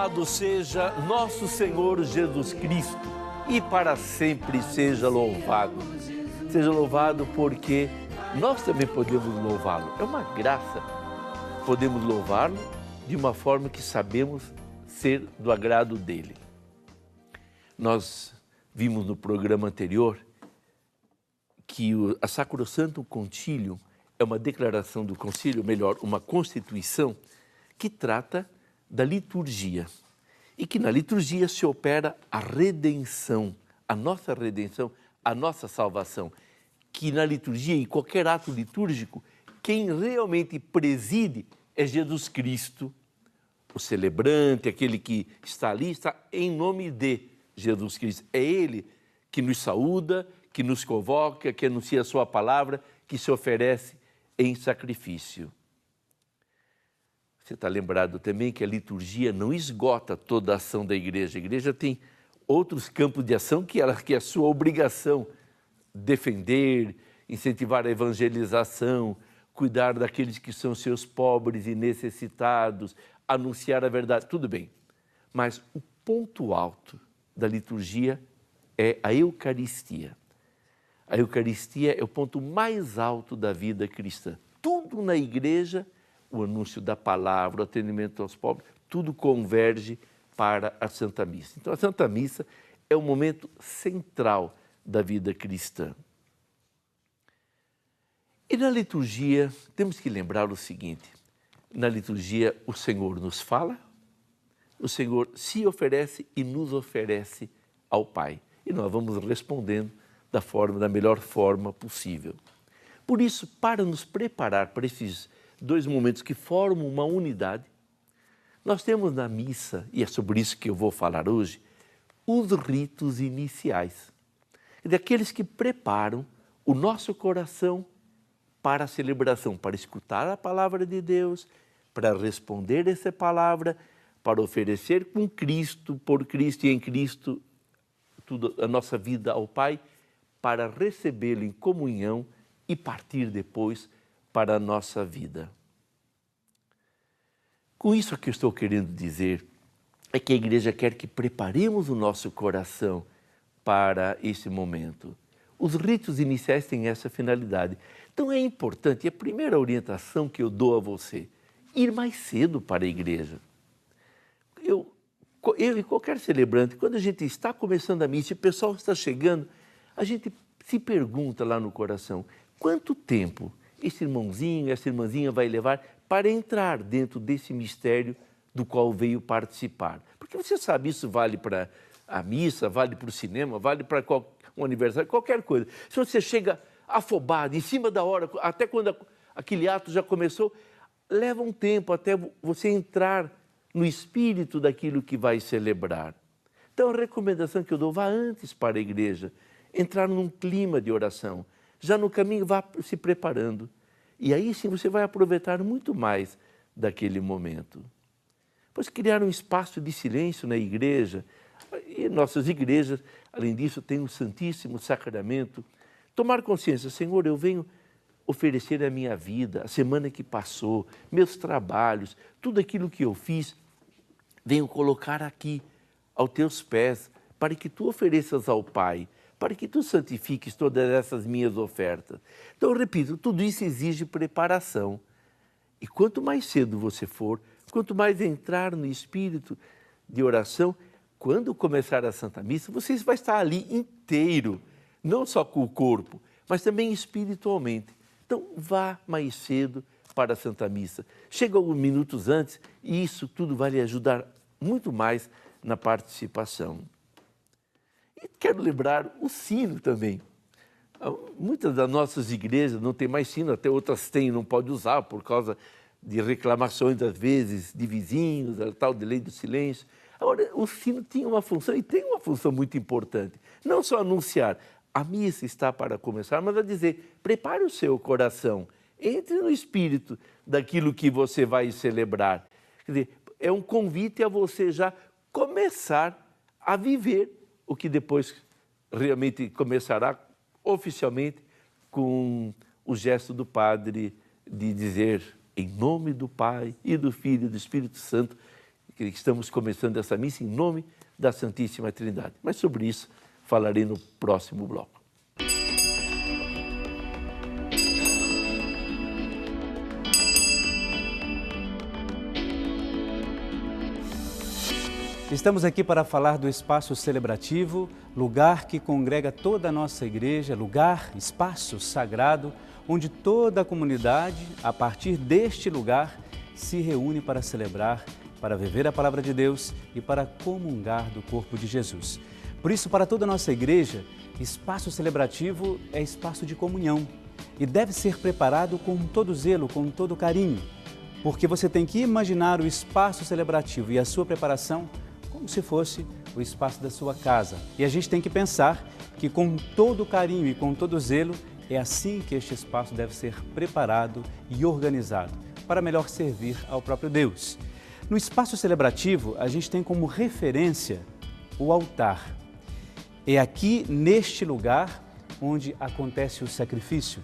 Louvado seja nosso Senhor Jesus Cristo e para sempre seja louvado. Seja louvado porque nós também podemos louvá-lo. É uma graça. Podemos louvá-lo de uma forma que sabemos ser do agrado dele. Nós vimos no programa anterior que a Sacrosantum Concilium é uma declaração do concílio, melhor, uma constituição que trata da liturgia e que na liturgia se opera a redenção, a nossa redenção, a nossa salvação, que na liturgia e qualquer ato litúrgico, quem realmente preside é Jesus Cristo, o celebrante, aquele que está ali, está em nome de Jesus Cristo. É Ele que nos saúda, que nos convoca, que anuncia a sua palavra, que se oferece em sacrifício. Você está lembrado também que a liturgia não esgota toda a ação da igreja. A igreja tem outros campos de ação que é a sua obrigação defender, incentivar a evangelização, cuidar daqueles que são seus pobres e necessitados, anunciar a verdade, tudo bem. Mas o ponto alto da liturgia é a Eucaristia. A Eucaristia é o ponto mais alto da vida cristã. Tudo na igreja, o anúncio da palavra, o atendimento aos pobres, tudo converge para a Santa Missa. Então, a Santa Missa é o momento central da vida cristã. E na liturgia, temos que lembrar o seguinte: na liturgia, o Senhor nos fala, o Senhor se oferece e nos oferece ao Pai. E nós vamos respondendo da melhor forma possível. Por isso, para nos preparar para esses dois momentos que formam uma unidade, nós temos na missa, e é sobre isso que eu vou falar hoje, os ritos iniciais, daqueles que preparam o nosso coração para a celebração, para escutar a palavra de Deus, para responder essa palavra, para oferecer com Cristo, por Cristo e em Cristo, tudo, a nossa vida ao Pai, para recebê-lo em comunhão e partir depois para a nossa vida. Com isso o que eu estou querendo dizer é que a igreja quer que preparemos o nosso coração para esse momento. Os ritos iniciais têm essa finalidade. Então é importante, e a primeira orientação que eu dou a você, ir mais cedo para a igreja. Eu e qualquer celebrante, quando a gente está começando a missa e o pessoal está chegando, a gente se pergunta lá no coração, quanto tempo esse irmãozinho, essa irmãzinha vai levar para entrar dentro desse mistério do qual veio participar? Porque você sabe, isso vale para a missa, vale para o cinema, vale para um aniversário, qualquer coisa. Se você chega afobado, em cima da hora, até quando aquele ato já começou, leva um tempo até você entrar no espírito daquilo que vai celebrar. Então, a recomendação que eu dou, vá antes para a igreja, entrar num clima de oração. Já no caminho, vá se preparando. E aí sim você vai aproveitar muito mais daquele momento. Pois criar um espaço de silêncio na igreja. E nossas igrejas, além disso, têm o Santíssimo Sacramento. Tomar consciência, Senhor, eu venho oferecer a minha vida, a semana que passou, meus trabalhos, tudo aquilo que eu fiz, venho colocar aqui, aos teus pés, para que tu ofereças ao Pai, para que tu santifiques todas essas minhas ofertas. Então, eu repito, tudo isso exige preparação. E quanto mais cedo você for, quanto mais entrar no espírito de oração, quando começar a Santa Missa, você vai estar ali inteiro, não só com o corpo, mas também espiritualmente. Então, vá mais cedo para a Santa Missa. Chega alguns minutos antes e isso tudo vai lhe ajudar muito mais na participação. E quero lembrar o sino também. Muitas das nossas igrejas não têm mais sino, até outras têm, não pode usar por causa de reclamações, às vezes, de vizinhos, a tal de lei do silêncio. Agora, o sino tinha uma função e tem uma função muito importante. Não só anunciar, a missa está para começar, mas a dizer, prepare o seu coração, entre no espírito daquilo que você vai celebrar. Quer dizer, é um convite a você já começar a viver o que depois realmente começará oficialmente com o gesto do padre de dizer em nome do Pai e do Filho e do Espírito Santo, que estamos começando essa missa em nome da Santíssima Trindade. Mas sobre isso falarei no próximo bloco. Estamos aqui para falar do espaço celebrativo, lugar que congrega toda a nossa igreja, lugar, espaço sagrado, onde toda a comunidade, a partir deste lugar, se reúne para celebrar, para viver a palavra de Deus e para comungar do corpo de Jesus. Por isso, para toda a nossa igreja, espaço celebrativo é espaço de comunhão e deve ser preparado com todo zelo, com todo carinho, porque você tem que imaginar o espaço celebrativo e a sua preparação como se fosse o espaço da sua casa. E a gente tem que pensar que com todo carinho e com todo zelo, é assim que este espaço deve ser preparado e organizado para melhor servir ao próprio Deus. No espaço celebrativo, a gente tem como referência o altar. É aqui, neste lugar, onde acontece o sacrifício.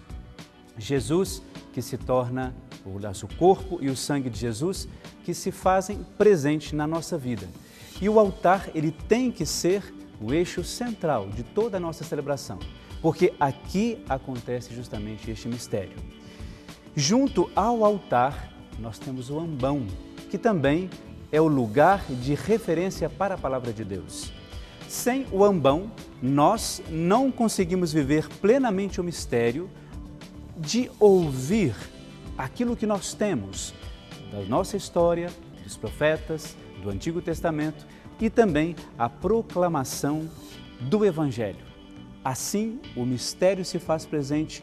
Jesus, que se torna o nosso corpo e o sangue de Jesus, que se fazem presente na nossa vida. E o altar, ele tem que ser o eixo central de toda a nossa celebração, porque aqui acontece justamente este mistério. Junto ao altar, nós temos o ambão, que também é o lugar de referência para a palavra de Deus. Sem o ambão, nós não conseguimos viver plenamente o mistério de ouvir aquilo que nós temos da nossa história, dos profetas, do Antigo Testamento e também a proclamação do Evangelho. Assim, o mistério se faz presente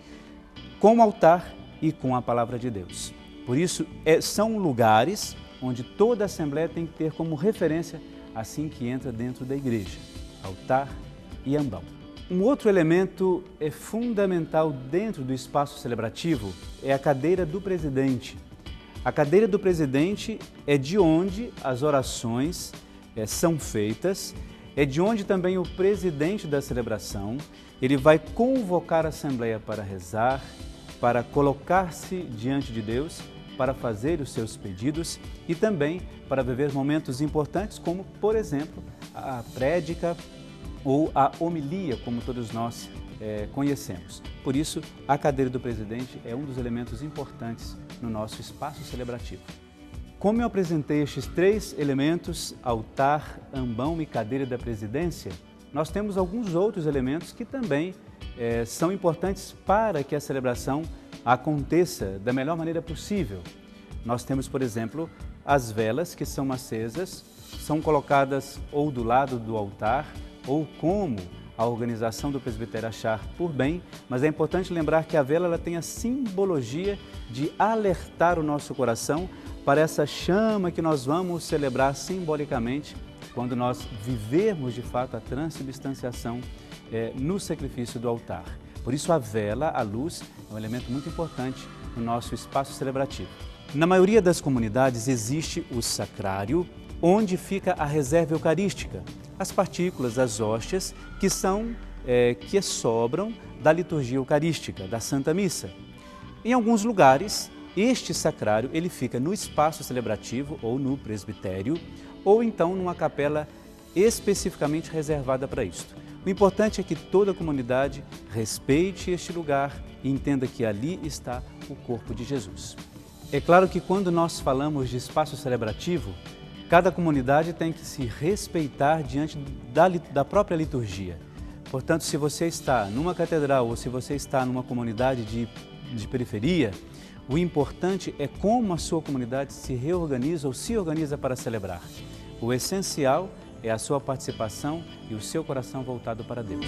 com o altar e com a palavra de Deus. Por isso, são lugares onde toda a Assembleia tem que ter como referência assim que entra dentro da igreja, altar e ambão. Um outro elemento fundamental dentro do espaço celebrativo é a cadeira do presidente. A cadeira do presidente é de onde as orações são feitas, é de onde também o presidente da celebração, ele vai convocar a Assembleia para rezar, para colocar-se diante de Deus, para fazer os seus pedidos e também para viver momentos importantes como, por exemplo, a prédica ou a homilia, como todos nós conhecemos. Por isso, a cadeira do presidente é um dos elementos importantes no nosso espaço celebrativo. Como eu apresentei estes três elementos, altar, ambão e cadeira da presidência, nós temos alguns outros elementos que também são importantes para que a celebração aconteça da melhor maneira possível. Nós temos, por exemplo, as velas que são acesas, são colocadas ou do lado do altar ou como a organização do presbitério achar por bem, mas é importante lembrar que a vela ela tem a simbologia de alertar o nosso coração para essa chama que nós vamos celebrar simbolicamente quando nós vivermos de fato a transubstanciação no sacrifício do altar. Por isso a vela, a luz, é um elemento muito importante no nosso espaço celebrativo. Na maioria das comunidades existe o sacrário, onde fica a reserva eucarística, as partículas, as hóstias, que sobram da liturgia eucarística, da Santa Missa. Em alguns lugares, este sacrário ele fica no espaço celebrativo ou no presbitério, ou então numa capela especificamente reservada para isto. O importante é que toda a comunidade respeite este lugar e entenda que ali está o corpo de Jesus. É claro que quando nós falamos de espaço celebrativo, cada comunidade tem que se respeitar diante da própria liturgia. Portanto, se você está numa catedral ou se você está numa comunidade de periferia, o importante é como a sua comunidade se reorganiza ou se organiza para celebrar. O essencial é a sua participação e o seu coração voltado para Deus.